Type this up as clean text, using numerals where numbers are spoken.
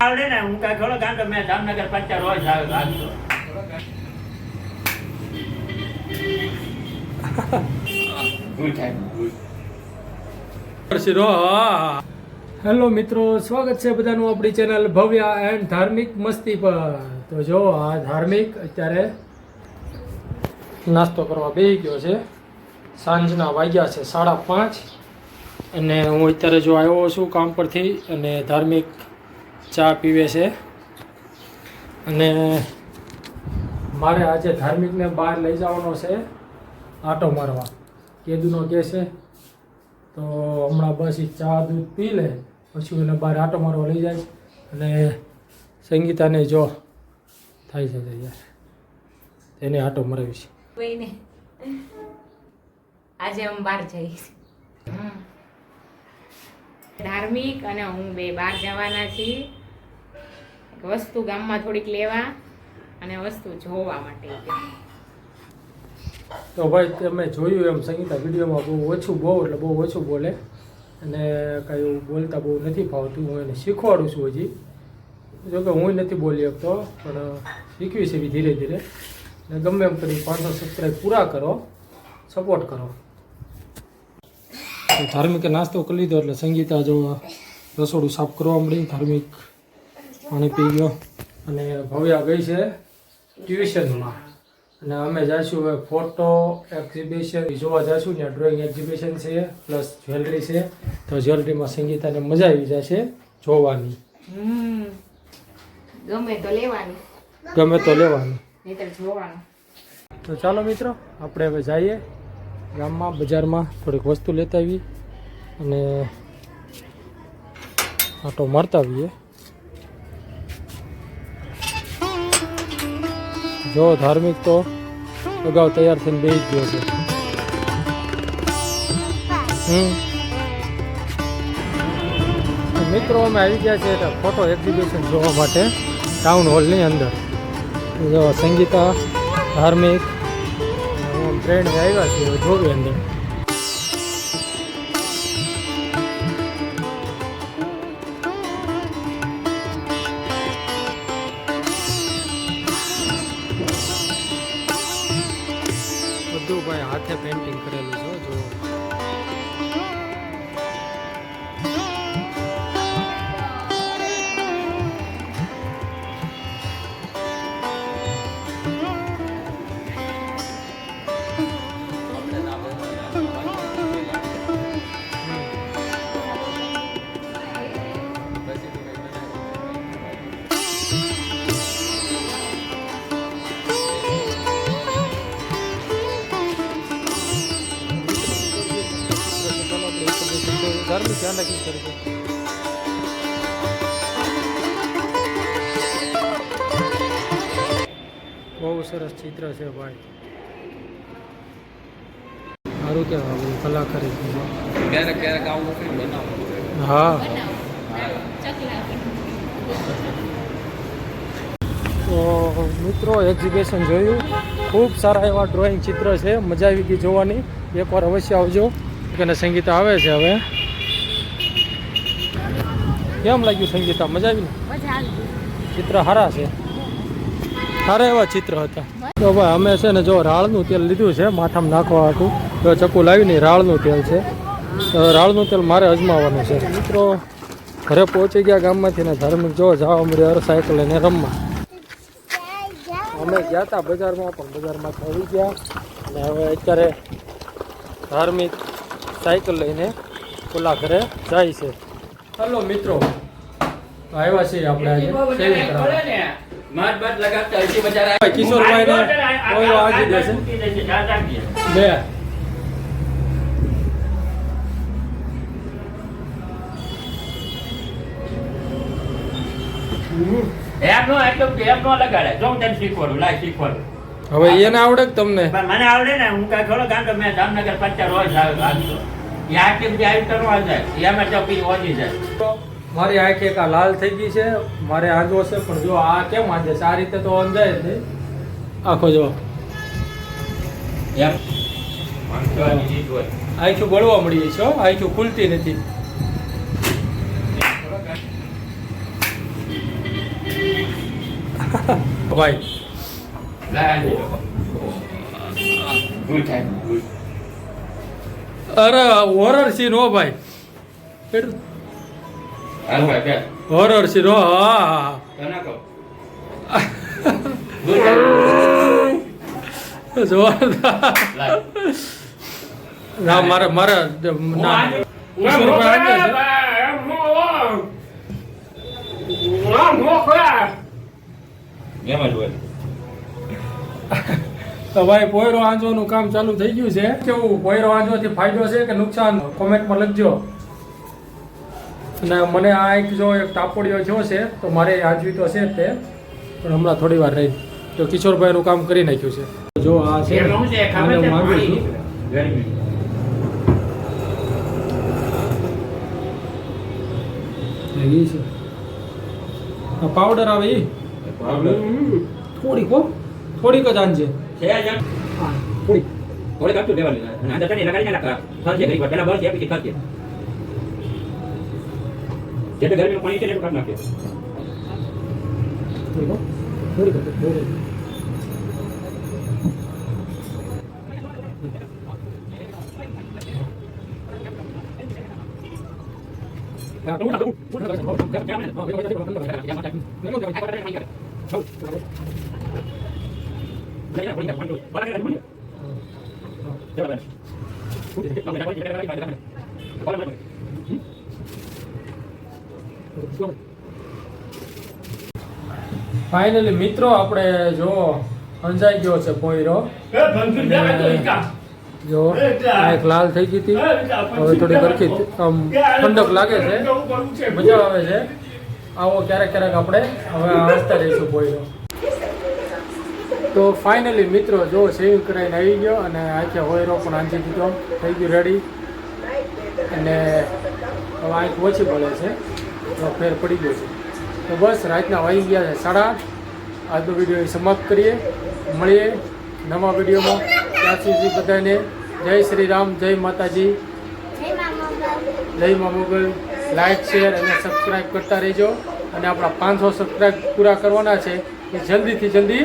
આવડે ને હું કાંઈ થોડો કારણ કે મેં જામનગર 50 રોજ આવ્યો. હેલો મિત્રો, સ્વાગત છે બધાનું આપણી ચેનલ ભવ્ય એન્ડ ધાર્મિક મસ્તી પર. તો જો આ ધાર્મિક અત્યારે નાસ્તો કરવા બેસી ગયો છે. સાંજના વાગ્યા છે 5:30 અને હું અત્યારે જો આવ્યો છું કામ પરથી અને ધાર્મિક ચા પીવે છે. અને મારે આજે ધાર્મિકને બહાર લઈ જવાનો છે આટો મારવા. કેદુનો કહે છે તો હમણાં બસ એ ચા દૂધ પી લે પછી એને બહાર આટો મારવા લઈ જાય. અને સંગીતાને જો થાય છે યાર, તેને આટો મરાવી છે. આજે હું બહાર જઈશ. ધાર્મિક અને હું બે બહાર જવાના છીએ વસ્તુ ગામમાં થોડીક લેવા અને વસ્તુ જોવા માટે. તો ભાઈ તમે જોયું એમ સંગીતા વિડીયોમાં બહુ ઓછું બોલે અને કાંઈ એવું બોલતા બહુ નથી ફાવતું. હું એને શીખવાડું છું હજી, જોકે હું નથી બોલી શકતો પણ શીખવી છે ધીરે ધીરે. અને ગમે એમ કરી 500 સબસ્ક્રાઈબ પૂરા કરો, સપોર્ટ કરો. ધાર્મિકે નાસ્તો કરી લીધો એટલે સંગીતા જો રસોડું સાફ કરવા મળી. ધાર્મિક પાણી પી ગયો અને ભવ્યા ગઈ છે ટ્યુશનમાં. અને અમે જઈશું હવે ફોટો એક્ઝિબિશન જોવા જઈશું. ત્યાં ડ્રોઈંગ એક્ઝિબિશન છે પ્લસ જ્વેલરી છે. તો જ્વેલરીમાં સંગીતાને મજા આવી જશે જોવાની. ગમે તો લેવાની નહીતર જોવાનું. તો ચાલો મિત્રો, આપણે હવે જઈએ ગામમાં, બજારમાં થોડીક વસ્તુ લેતા આવીએ અને આટો મારતા આવીએ. જો ધાર્મિક તો અગાઉ તૈયાર થઈને બેસી ગયો છે. મિત્રો અમે આવી ગયા છે ફોટો એક્ઝિબિશન જોવા માટે ટાઉન હોલની અંદર. જો સંગીતા, ધાર્મિક, ફ્રેન્ડ આવ્યા છે, જોવી અંદર. બધું ભાઈ હાથે પેઇન્ટિંગ કરેલું છે જો. ધાર્મિક ધ્યાન રાખી કરજો. બહુ સરસ ચિત્ર છે ભાઈ, સારું કહેવાય કલાકારી. હા તો મિત્રો એક્ઝિબિશન જોયું, ખૂબ સારા એવા ડ્રોઈંગ ચિત્ર છે. મજા આવી ગઈ જોવાની. એકવાર અવશ્ય આવજો. અને સંગીતા આવે છે હવે. કેમ લાગ્યું સંગીતા? મજા આવી ને? ચિત્ર સારા છે, સારા એવા ચિત્ર હતા. તો ભાઈ અમે છે ને જો રાળનું તેલ લીધું છે માથામાં નાખવા હતું. તો ચક્કુ લાવીને રાળનું તેલ છે. તો રાળનું તેલ મારે અજમાવવાનું છે. મિત્રો ઘરે પહોંચી ગયા ગામમાંથી ને ધાર્મિક જો જવા મળ્યો સાયકલ લઈને રમવા. અમે ગયા હતા બજારમાં પણ બજારમાં આવી ગયા અને હવે અત્યારે ધાર્મિક સાયકલ લઈને ઓલા ઘરે જાય છે. હલો મિત્રો, આવ્યા છીએ આપણે આજે સેવિંગ કરવા. કિશોરભાઈ ને ઓઈલો આગી દેશે બે. હવે એને આવડે કે તમને? મને આવડે ને હું કાંઈ થોડો કારણ કે મેં જામનગર 50 રોજ આવ્યો. આટલી બધી આવી કરવા જાય એમાં તો પી ઓછી જાય. મારી આંખ એક આ લાલ થઈ ગઈ છે, મારે આંધો છે પણ જો આ કેમ આંધે છે? આ રીતે તો અંધાય જ નહીં. આખો જો આંખું બળવા મળી છે, આંખું ખુલતી નથી. ભાઈ અરે હોરર સીન હો ભાઈ હોરર સીન હો હા જોરદાર ના મારે મારે ના તો ભાઈ પોયરો આંચવાનું કામ ચાલુ થઈ ગયું છે કેવું પોયરો આંચવાથી ફાયદો છે કે નુકસાન કોમેન્ટમાં લખજો અને મને આ એક જો એક તાપોડિયો થયો છે તો મારે આંચવી તો છે જ તે પણ હમણાં થોડી વાર રહી તો કિશોરભાઈનું કામ કરી નાખ્યું છે જો આ છે આને હું માંગુ છું એ છે આ પાવડર આવે એ થોડીક હો થોડીક જ આંજે હા થોડીક થોડીક આપતું દેવાની અને અંદર ચટણી લગાડીને નાખતા થશે ઘડી પેલા બળ છે પછી થશે જેટલું ગરમીનું પાણી છે એટલું કાઢ નાખીએ થોડીક હો થોડીક થોડીક ફાઇનલી મિત્રો આપણે જો અંજાઈ ગયો છે પોયરો જો એક લાલ થઈ ગઈ હતી હવે થોડી સરખી આમ ઠંડક લાગે છે મજા આવે છે આવો ક્યારેક ક્યારેક આપણે હવે હસતા રહીશું પોયરો તો ફાઇનલી મિત્રો જો સેવિંગ કરાવીને આવી ગયો અને આખે હોયરો પણ આંચી દીધો થઈ ગયું રેડી અને હવે આંખ ઓછી પડે છે તો ફેર પડી ગયો છે તો બસ રાતના વાગી ગયા છે 8:30 આજનો વિડીયો સમાપ્ત કરીએ મળીએ નવા વિડીયોમાં ત્યાં સુધી બધાને જય શ્રી રામ જય માતાજી જય મા મોગલ લાઈક શેર અને સબસ્ક્રાઈબ કરતા રહેજો અને આપણા 500 સબસ્ક્રાઈબ પૂરા કરવાના છે એ જલ્દીથી જલ્દી